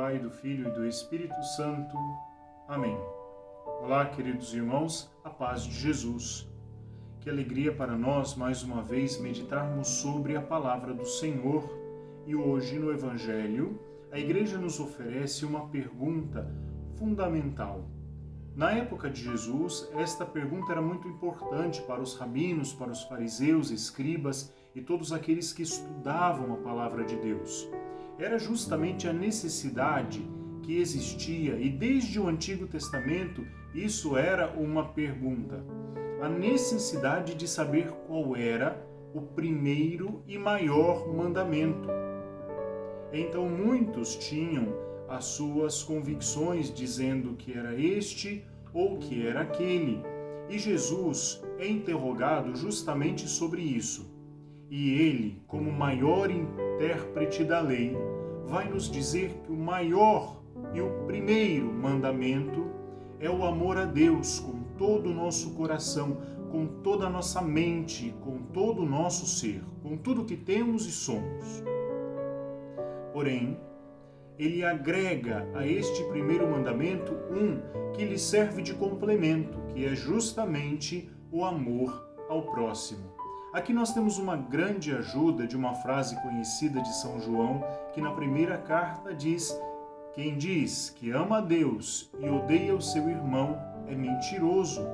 Pai, do Filho e do Espírito Santo. Amém. Olá, queridos irmãos, a paz de Jesus. Que alegria para nós, mais uma vez, meditarmos sobre a palavra do Senhor. E hoje, no Evangelho, a Igreja nos oferece uma pergunta fundamental. Na época de Jesus, esta pergunta era muito importante para os rabinos, para os fariseus, escribas e todos aqueles que estudavam a palavra de Deus. Era justamente a necessidade que existia, e desde o Antigo Testamento isso era uma pergunta. A necessidade de saber qual era o primeiro e maior mandamento. Então muitos tinham as suas convicções dizendo que era este ou que era aquele. E Jesus é interrogado justamente sobre isso. E ele, como maior intérprete da lei, vai nos dizer que o maior e o primeiro mandamento é o amor a Deus com todo o nosso coração, com toda a nossa mente, com todo o nosso ser, com tudo que temos e somos. Porém, ele agrega a este primeiro mandamento um que lhe serve de complemento, que é justamente o amor ao próximo. Aqui nós temos uma grande ajuda de uma frase conhecida de São João, que na primeira carta diz: quem diz que ama a Deus e odeia o seu irmão é mentiroso.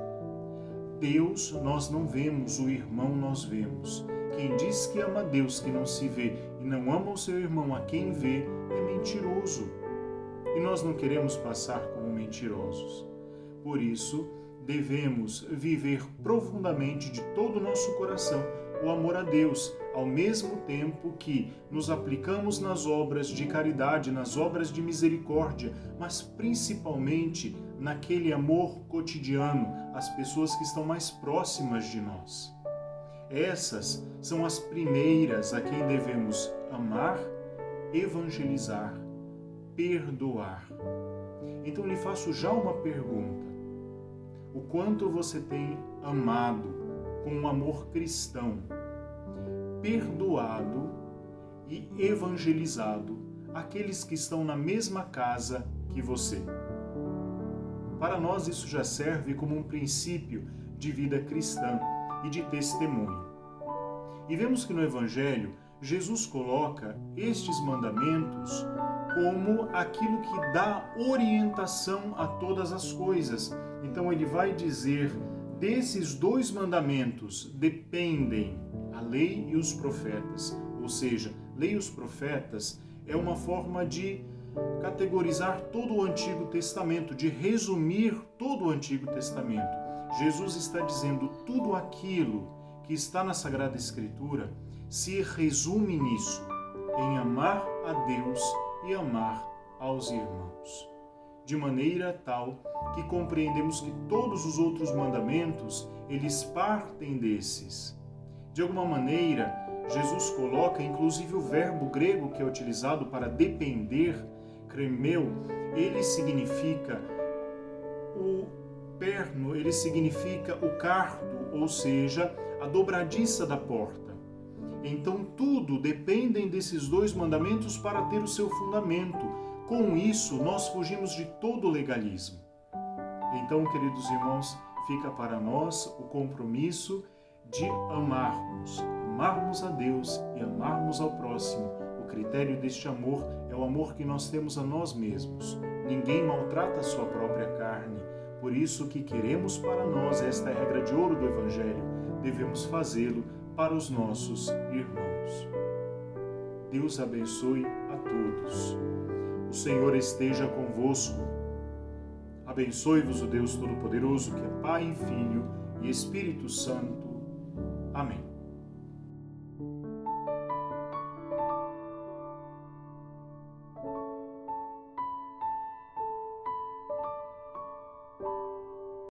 Deus nós não vemos, o irmão nós vemos. Quem diz que ama a Deus que não se vê e não ama o seu irmão a quem vê é mentiroso. E nós não queremos passar como mentirosos. Por isso, devemos viver profundamente de todo o nosso coração o amor a Deus, ao mesmo tempo que nos aplicamos nas obras de caridade, nas obras de misericórdia, mas principalmente naquele amor cotidiano, às pessoas que estão mais próximas de nós. Essas são as primeiras a quem devemos amar, evangelizar, perdoar. Então lhe faço já uma pergunta. O quanto você tem amado com um amor cristão, perdoado e evangelizado aqueles que estão na mesma casa que você? Para nós isso já serve como um princípio de vida cristã e de testemunho. E vemos que no Evangelho Jesus coloca estes mandamentos como aquilo que dá orientação a todas as coisas. Então ele vai dizer, desses dois mandamentos dependem a lei e os profetas. Ou seja, lei e os profetas é uma forma de categorizar todo o Antigo Testamento, de resumir todo o Antigo Testamento. Jesus está dizendo tudo aquilo que está na Sagrada Escritura se resume nisso, em amar a Deus e amar aos irmãos. De maneira tal que compreendemos que todos os outros mandamentos, eles partem desses. De alguma maneira, Jesus coloca, inclusive o verbo grego que é utilizado para depender, kremeu, ele significa o perno, ele significa o cardo, ou seja, a dobradiça da porta. Então tudo dependem desses dois mandamentos para ter o seu fundamento. Com isso, nós fugimos de todo o legalismo. Então, queridos irmãos, fica para nós o compromisso de amarmos a Deus e amarmos ao próximo. O critério deste amor é o amor que nós temos a nós mesmos. Ninguém maltrata a sua própria carne. Por isso que queremos para nós, esta é a regra de ouro do Evangelho, devemos fazê-lo para os nossos irmãos. Deus abençoe a todos. O Senhor esteja convosco. Abençoe-vos o Deus Todo-Poderoso, que é Pai, Filho e Espírito Santo. Amém.